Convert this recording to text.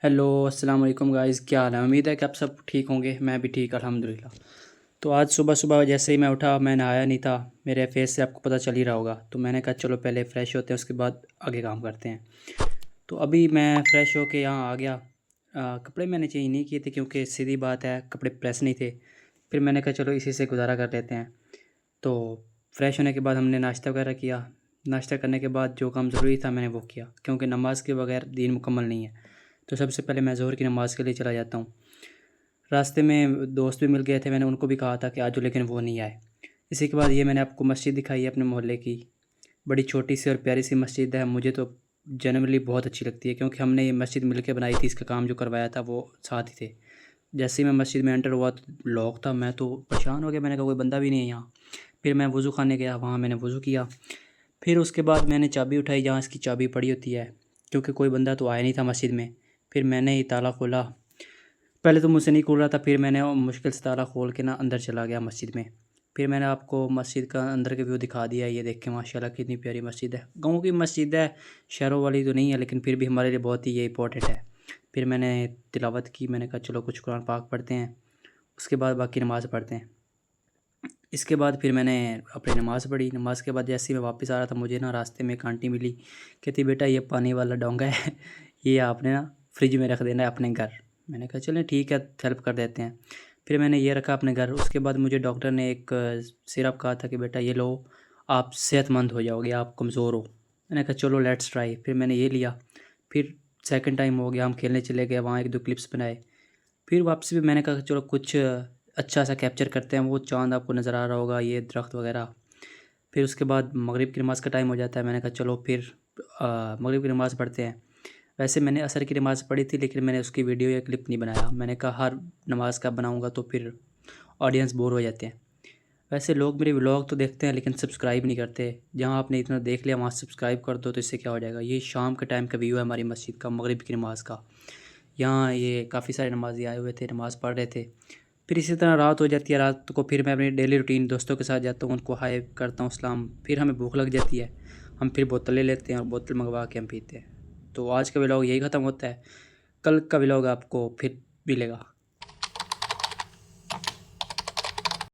Hello अस्सलाम वालेकुम guys, क्या हाल है। उम्मीद है कि आप सब ठीक होंगे। मैं भी ठीक अल्हम्दुलिल्लाह। तो आज सुबह सुबह जैसे ही मैं उठा, मैं नहाया नहीं था। मेरे फेस से आपको पता चल ही रहा होगा। तो मैंने कहा चलो पहले फ़्रेश होते हैं, उसके बाद आगे काम करते हैं। तो अभी मैं फ़्रेश होके यहाँ आ गया। कपड़े मैंने चेंज नहीं किए थे क्योंकि सीधी बात है, कपड़े प्रेस नहीं थे। फिर मैंने कहा चलो इसी से गुजारा कर लेते हैं। तो फ़्रेश होने के बाद हमने नाश्ता वगैरह किया। नाश्ता करने के बाद जो काम ज़रूरी था मैंने वो किया, क्योंकि नमाज के बगैर दीन मुकम्मल नहीं है। तो सबसे पहले मैं ज़ोहर की नमाज़ के लिए चला जाता हूँ। रास्ते में दोस्त भी मिल गए थे, मैंने उनको भी कहा था कि आ जाओ, लेकिन वो नहीं आए। इसी के बाद ये मैंने आपको मस्जिद दिखाई है अपने मोहल्ले की। बड़ी छोटी सी और प्यारी सी मस्जिद है। मुझे तो जनरली बहुत अच्छी लगती है, क्योंकि हमने ये मस्जिद मिल के बनाई थी। इसका काम जो करवाया था वो साथ ही थे। जैसे ही मैं मस्जिद में एंटर हुआ तो लॉक था। मैं तो परेशान हो गया, मैंने कहा कोई बंदा भी नहीं है यहाँ। फिर मैं वज़ू खाने गया, वहाँ मैंने वज़ू किया। फिर उसके बाद मैंने चाबी उठाई जहाँ इसकी चाबी पड़ी होती है, क्योंकि कोई बंदा तो आया नहीं था मस्जिद में। फिर मैंने ही ताला खोला। पहले तो मुझसे नहीं खुल रहा था, फिर मैंने मुश्किल से ताला खोल के ना अंदर चला गया मस्जिद में। फिर मैंने आपको मस्जिद का अंदर के व्यू दिखा दिया। ये देखें माशाल्लाह कितनी प्यारी मस्जिद है। गाँव की मस्जिद है, शहरों वाली तो नहीं है, लेकिन फिर भी हमारे लिए बहुत ही ये इंपॉर्टेंट है। फिर मैंने तिलावत की। मैंने कहा चलो कुछ कुरान पाक पढ़ते हैं, उसके बाद बाकी नमाज़ पढ़ते हैं। इसके बाद फिर मैंने अपनी नमाज़ पढ़ी। नमाज़ के बाद जैसे ही मैं वापस आ रहा था, मुझे ना रास्ते में एक आंटी मिली। कहती बेटा ये पानी वाला डोंगा है ये आपने ना फ्रिज में रख देना है अपने घर। मैंने कहा चलें ठीक है, हेल्प कर देते हैं। फिर मैंने ये रखा अपने घर। उसके बाद मुझे डॉक्टर ने एक सिरप कहा था कि बेटा ये लो, आप सेहतमंद हो जाओगे, आप कमज़ोर हो। मैंने कहा चलो लेट्स ट्राई। फिर मैंने ये लिया। फिर सेकंड टाइम हो गया, हम खेलने चले गए, वहाँ एक दो क्लिप्स बनाए। फिर वापस भी मैंने कहा चलो कुछ अच्छा सा कैप्चर करते हैं। वो चाँद आपको नज़र आ रहा होगा, ये दरख्त वगैरह। फिर उसके बाद मगरिब की नमाज़ का टाइम हो जाता है। मैंने कहा चलो फिर मगरिब की नमाज़ पढ़ते हैं। वैसे मैंने असर की नमाज़ पढ़ी थी, लेकिन मैंने उसकी वीडियो या क्लिप नहीं बनाया। मैंने कहा हर नमाज का बनाऊंगा तो फिर ऑडियंस बोर हो जाते हैं। वैसे लोग मेरे व्लॉग तो देखते हैं लेकिन सब्सक्राइब नहीं करते। जहाँ आपने इतना देख लिया वहाँ सब्सक्राइब कर दो, तो इससे क्या हो जाएगा। ये शाम के टाइम का व्यू है हमारी मस्जिद का, मगरिब की नमाज़ का। यहाँ ये काफ़ी सारे नमाज़ी आए हुए थे, नमाज़ पढ़ रहे थे। फिर इसी तरह रात हो जाती है। रात को फिर मैं अपनी डेली रूटीन दोस्तों के साथ जाता हूँ, उनको हाय करता हूँ, सलाम। फिर हमें भूख लग जाती है, हम फिर बोतलें लेते हैं और बोतल मंगवा के हम पीते हैं। तो आज का व्लॉग यही ख़त्म होता है। कल का व्लॉग आपको फिर मिलेगा।